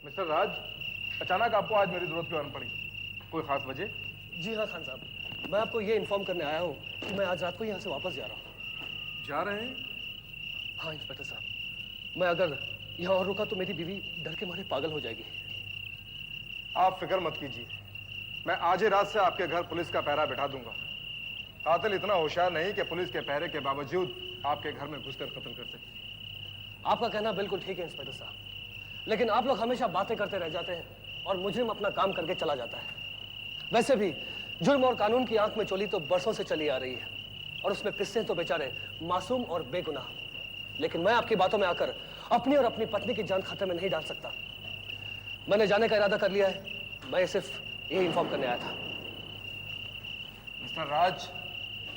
Mister राज, अचानक आपको आज मेरी जरूरत क्यों आन पड़ी? कोई खास वजह? जी हाँ खान साहब, मैं आपको ये इन्फॉर्म करने आया हूँ कि मैं आज रात को यहाँ से वापस जा रहा हूँ। जा रहे हैं? हाँ इंस्पेक्टर साहब, मैं अगर यहाँ और रुका तो मेरी बीवी डर के मारे पागल हो जाएगी। आप फिक्र मत कीजिए, मैं आज ही रात से आपके घर पुलिस का पहरा बैठा दूंगा। कातिल इतना होशियार नहीं कि पुलिस के पहरे के बावजूद आपके घर में घुसकर कत्ल कर सके। आपका कहना बिल्कुल ठीक है इंस्पेक्टर साहब, लेकिन आप लोग हमेशा बातें करते रह जाते हैं और मुजरिम अपना काम करके चला जाता है। वैसे भी जुर्म और कानून की आंख में चोली तो बरसों से चली आ रही है और उसमें किस्से तो बेचारे मासूम और बेगुनाह। लेकिन मैं आपकी बातों में आकर अपनी और अपनी पत्नी की जान खतरे में नहीं डाल सकता। मैंने जाने का इरादा कर लिया है, मैं सिर्फ ये इन्फॉर्म करने आया था। मिस्टर राज,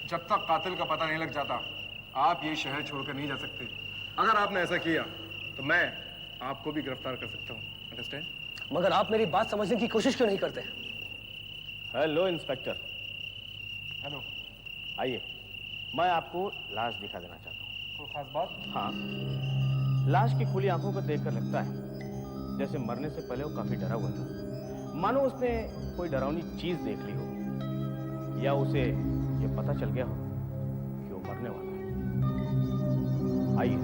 जब तक कातिल का पता नहीं लग जाता आप ये शहर छोड़कर नहीं जा सकते। अगर आपने ऐसा किया तो मैं आपको भी गिरफ्तार कर सकता हूँ। अंडरस्टैंड? मगर आप मेरी बात समझने की कोशिश क्यों नहीं करते? Hello inspector. हेलो। आइए, मैं आपको लाश दिखा देना चाहता हूँ। कोई खास बात? हाँ, लाश की खुली आंखों को देखकर लगता है जैसे मरने से पहले वो काफी डरा हुआ था, मानो उसने कोई डरावनी चीज देख ली हो या उसे ये पता चल गया हो कि वो मरने वाला है। आइए।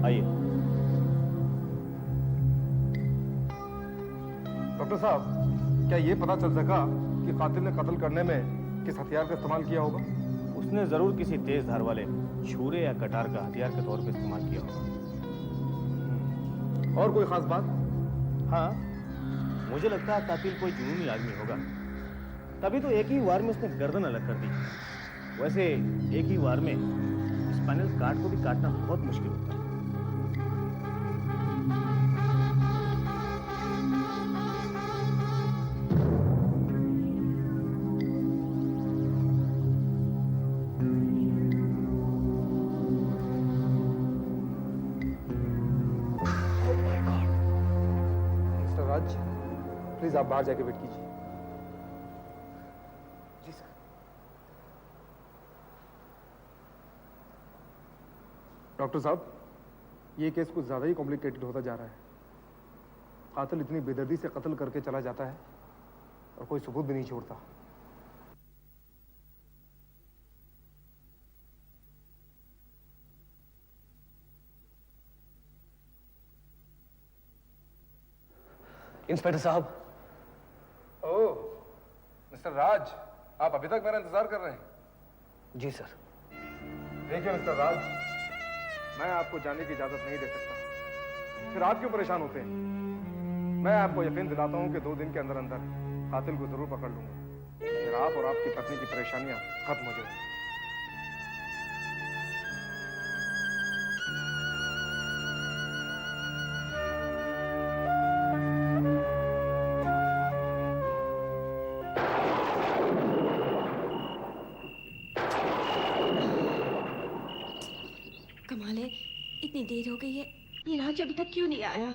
आइए। डॉक्टर साहब, क्या ये पता चल सका कि कातिल ने कत्ल करने में किस हथियार का इस्तेमाल किया होगा? उसने जरूर किसी तेज धार वाले छुरे या कटार का हथियार के तौर पर इस्तेमाल किया होगा। और कोई खास बात? हाँ, मुझे लगता है कातिल कोई जुनूनी आदमी होगा, तभी तो एक ही वार में उसने गर्दन अलग कर दी। वैसे एक ही वार में स्पाइनल कार्ड को भी काटना बहुत मुश्किल होता है। प्लीज आप बाहर जाके वेट कीजिए। जी सर। डॉक्टर साहब, ये केस कुछ ज्यादा ही कॉम्प्लिकेटेड होता जा रहा है। कातिल इतनी बेदर्दी से कत्ल करके चला जाता है और कोई सबूत भी नहीं छोड़ता। इंस्पेक्टर साहब। ओह, मिस्टर राज, आप अभी तक मेरा इंतजार कर रहे हैं? जी सर। देखिए मिस्टर राज, मैं आपको जाने की इजाजत नहीं दे सकता। फिर आप क्यों परेशान होते हैं? मैं आपको यकीन दिलाता हूं कि 2 दिन के अंदर अंदर कातिल को जरूर पकड़ लूंगा। फिर आप और आपकी पत्नी की परेशानियां खत्म हो जाएंगी। कमाल है, इतनी देर हो गई है, ये राज अभी तक क्यों नहीं आया?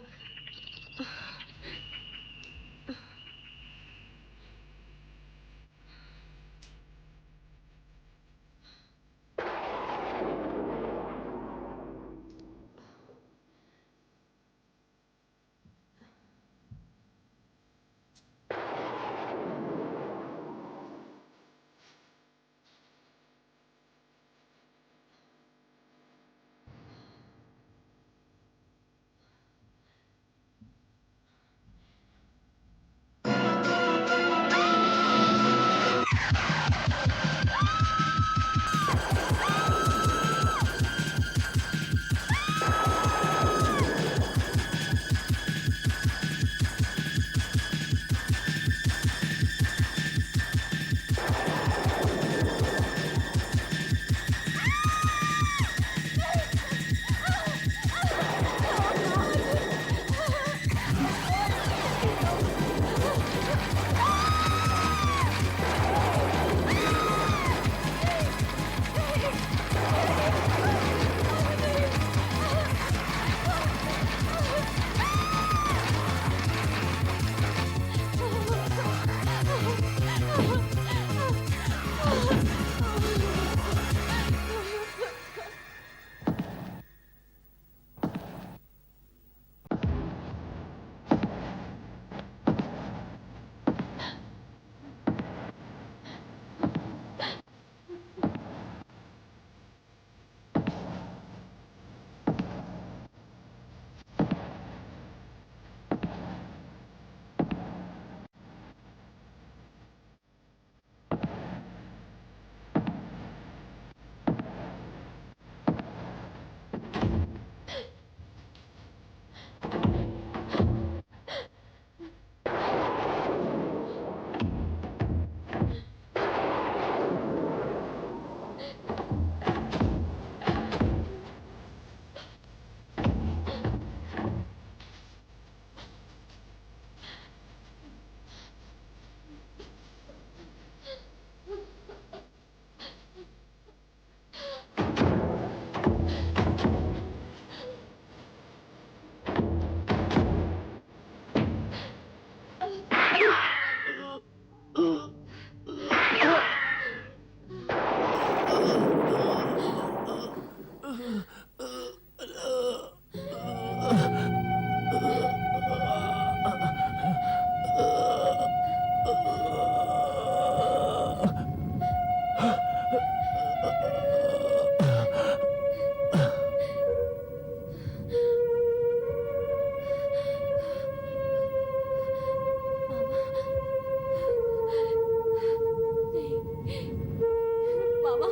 मामा,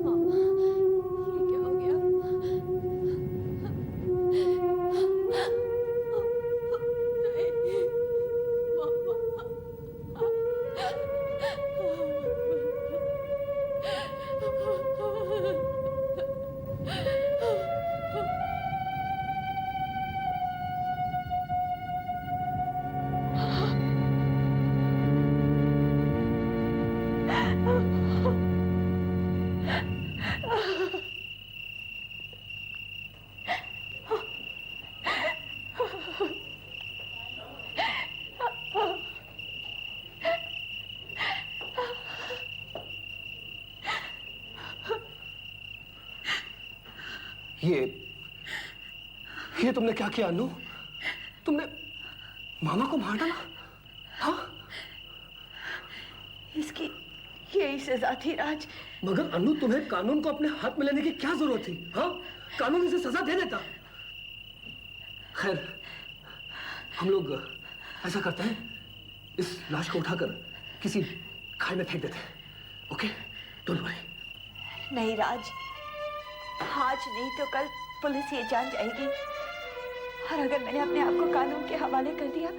मामा, ये क्या हो गया? नहीं, मामा। ये तुमने क्या किया अनु? तुमने मामा को मार डाला? हाँ? इसकी यही सजा थी राज। मगर अनु, तुम्हें कानून को अपने हाथ में लेने की क्या जरूरत थी? हाँ? कानून इसे सजा दे देता। खैर, हम लोग ऐसा करते हैं, इस लाश को उठाकर किसी खाई में फेंक देते हैं। ओके? Don't worry. नहीं राज, आज नहीं तो कल पुलिस ये जान जाएगी, और अगर मैंने अपने आप को कानून के हवाले कर दिया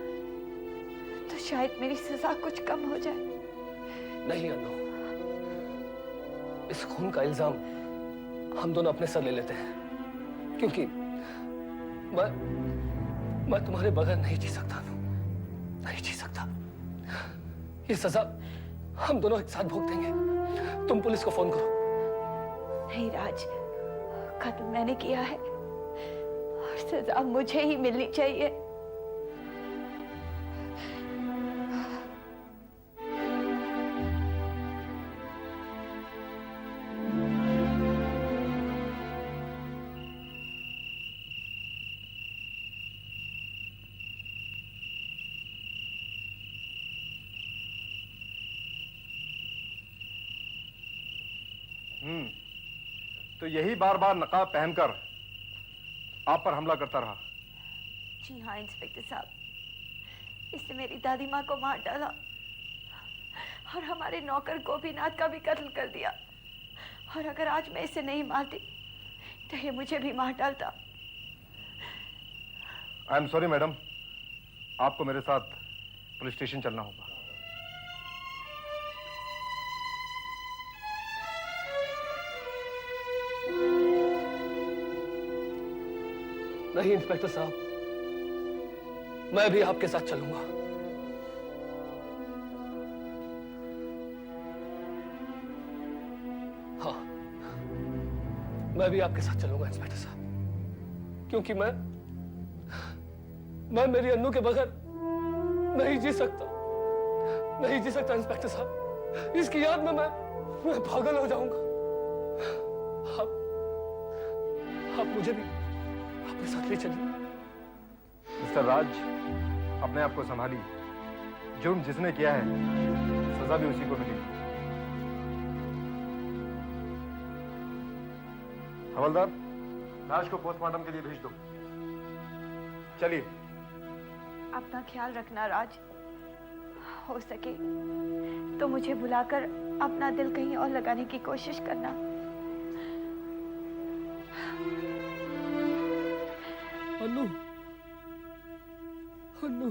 तो शायद मेरी सजा कुछ कम हो जाए। नहीं अनु, इस खून का इल्जाम हम दोनों अपने सर ले लेते हैं, क्योंकि मैं तुम्हारे बगैर नहीं जी सकता अनु, नहीं जी सकता। ये सजा हम दोनों एक साथ भोग देंगे। तुम पुलिस को फोन करो। नहीं राज, कत्ल मैंने किया है और सजा मुझे ही मिलनी चाहिए। तो यही बार बार नकाब पहनकर आप पर हमला करता रहा? जी हाँ इंस्पेक्टर साहब, इसने मेरी दादी माँ को मार डाला और हमारे नौकर गोपीनाथ का भी कत्ल कर दिया, और अगर आज मैं इसे नहीं मारती तो ये मुझे भी मार डालता। आई एम सॉरी मैडम, आपको मेरे साथ पुलिस स्टेशन चलना होगा। नहीं इंस्पेक्टर साहब, मैं भी आपके साथ चलूंगा। हाँ, मैं भी आपके साथ चलूंगा इंस्पेक्टर साहब, क्योंकि मैं मेरी अन्नू के बगैर नहीं जी सकता, नहीं जी सकता इंस्पेक्टर साहब। इसकी याद में मैं पागल हो जाऊंगा। आप मुझे भी अपने साथ ले चलिए। मिस्टर राज, अपने आप को संभालिए। जुर्म जिसने किया है सजा भी उसी को मिलेगी। हवलदार, लाश को पोस्टमार्टम के लिए भेज दो। चलिए। अपना ख्याल रखना राज, हो सके तो मुझे बुलाकर अपना दिल कहीं और लगाने की कोशिश करना। अन्नू, अन्नू।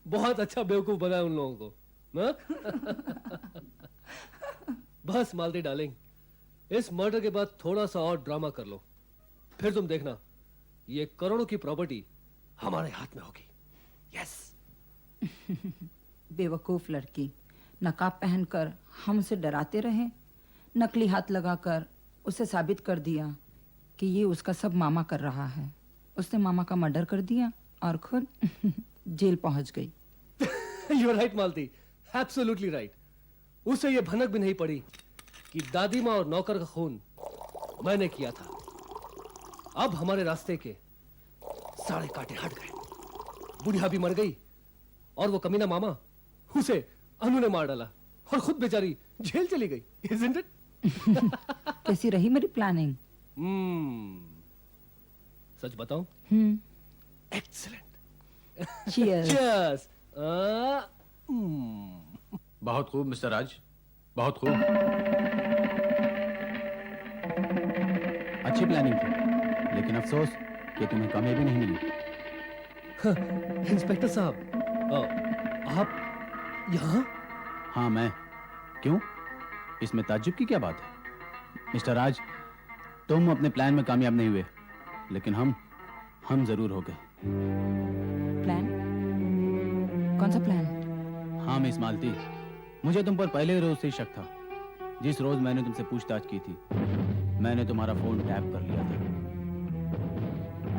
बहुत अच्छा बेवकूफ बनाया उन लोगों को ना? बस मालती डार्लिंग, इस मर्डर के बाद थोड़ा सा और ड्रामा कर लो, फिर तुम देखना ये करोड़ों की प्रॉपर्टी हमारे हाथ में होगी। यस। बेवकूफ लड़की, नकाब पहनकर हम उसे डराते रहे, नकली हाथ लगाकर उसे साबित कर दिया कि ये उसका सब मामा कर रहा है। उसने मामा का मर्डर कर दिया और खुद जेल पहुंच गई। You are right Malti, absolutely right. उसे ये भनक भी नहीं पड़ी कि दादी माँ और नौकर का खून मैंने किया था। अब हमारे रास्ते के सारे कांटे हट गए। बुढ़िया भी मर गई और वो कमीना मामा, उसे अनु ने मार डाला और खुद बेचारी जेल चली गई। Isn't it? कैसी रही मेरी प्लानिंग? सच बताऊं? एक्सीलेंट। Cheers. Cheers. बहुत खूब मिस्टर राज, बहुत खूब। अच्छी प्लानिंग थी, लेकिन अफसोस कि तुम्हें कामयाबी नहीं मिली। इंस्पेक्टर साहब, आप यहाँ? हाँ मैं। क्यों? इसमें ताज्जुब की क्या बात है? मिस्टर राज, तुम अपने प्लान में कामयाब नहीं हुए, लेकिन हम जरूर हो गए। प्लान? कौन सा प्लान? हाँ मिस मालती, मुझे तुम पर पहले रोज से ही शक था। जिस रोज मैंने तुमसे पूछताछ की थी, मैंने तुम्हारा फोन टैप कर लिया था।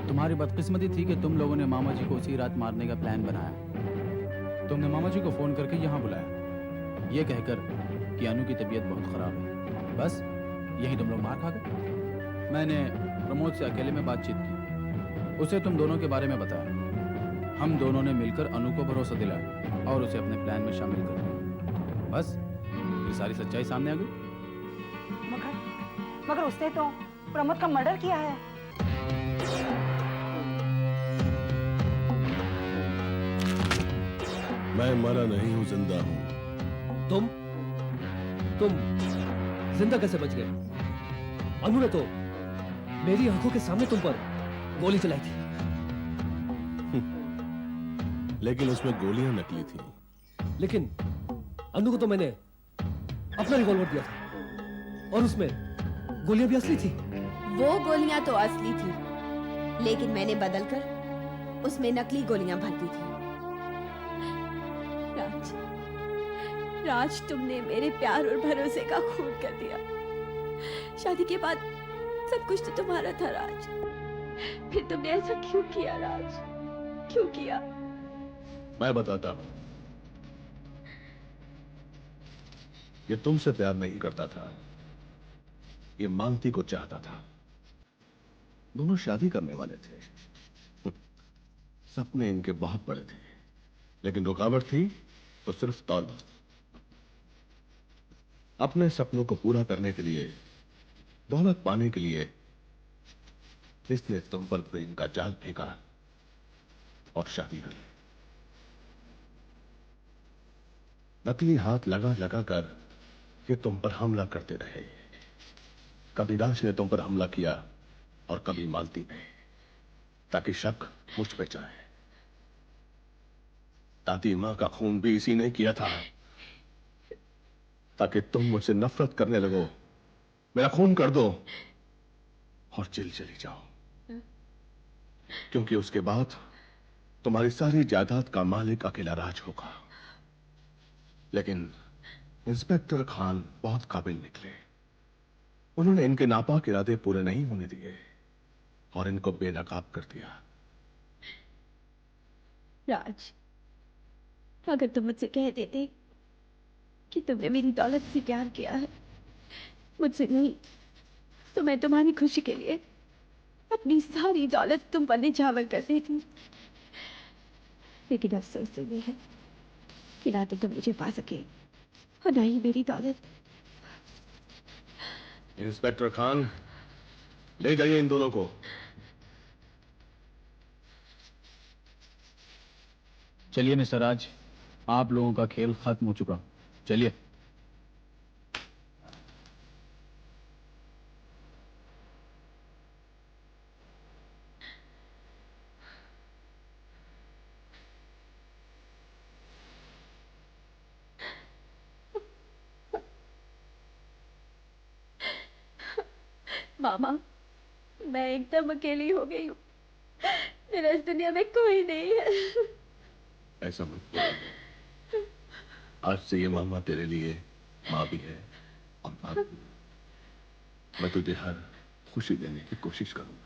तुम्हारी बदकिस्मती थी कि तुम लोगों ने मामा जी को उसी रात मारने का प्लान बनाया। तुमने मामा जी को फोन करके यहाँ बुलाया, ये कहकर कि अनु की तबीयत बहुत खराब है। बस यही तुम लोग मार खा गए। मैंने प्रमोद से अकेले में बातचीत की, उसे तुम दोनों के बारे में बताया। हम दोनों ने मिलकर अनु को भरोसा दिलाया और उसे अपने प्लान में शामिल कर लिया। बस ये सारी सच्चाई सामने आ गई। मगर उसने तो प्रमोद का मर्डर किया है। मैं मरा नहीं हूं, जिंदा हूं। तुम जिंदा कैसे बच गए? अनु ने तो मेरी आंखों के सामने तुम पर गोली चलाई थी। लेकिन उसमें गोलियां नकली थी। लेकिन अनु को तो मैंने अपना रिवॉल्वर दिया था और उसमें गोलियां भी असली थी। वो गोलियां तो असली थी, लेकिन मैंने बदलकर उसमें नकली गोलियां भर दी थी। राज, तुमने मेरे प्यार और भरोसे का खून कर दिया। शादी के बाद सब कुछ तो तुम्हारा था राज, फिर तुमने ऐसा क्यों किया राज? क्यों किया? मैं बताता हूं। ये तुमसे प्यार नहीं करता था, ये मानती को चाहता था। दोनों शादी करने वाले थे। सपने इनके बहुत बड़े थे, लेकिन रुकावट थी तो सिर्फ दौलत। अपने सपनों को पूरा करने के लिए, दौलत पाने के लिए इसने तुम पर प्रेम का जाल फेंका और शादी कर ली। नकली हाथ लगा लगा कर ये तुम पर हमला करते रहे। कभी राज ने तुम पर हमला किया और कभी मालती ने, ताकि शक मुझ पे जाए। दादी मां का खून भी इसी ने किया था, ताकि तुम मुझसे नफरत करने लगो, मेरा खून कर दो और जेल चली जाओ। क्योंकि उसके बाद तुम्हारी सारी जायदाद का मालिक अकेला राज होगा। लेकिन इंस्पेक्टर खान बहुत काबिल निकले। उन्होंने इनके नापाक इरादे पूरे नहीं होने दिए और इनको बेनकाब कर दिया। राज, अगर तुम मुझसे कह देते कि तुमने मेरी दौलत से प्यार किया है, मुझसे नहीं, तो मैं तुम्हारी खुशी के लिए अपनी सारी दौलत तुम पर निछावर कर देती। लेकिन अफसोस तो ये है कि ना तो तुम मुझे पा सके और ना ही मेरी दौलत। इंस्पेक्टर खान, ले जाइए इन दोनों को। चलिए मिस्टर राज, आप लोगों का खेल खत्म हो चुका। चलिए। मामा, मैं एकदम अकेली हो गई हूँ। मेरा इस दुनिया में कोई नहीं है। ऐसा मत बोलो। आज से ये मामा तेरे लिए माँ भी है और बाप भी। मैं तुझे हर खुशी देने की कोशिश करूंगा।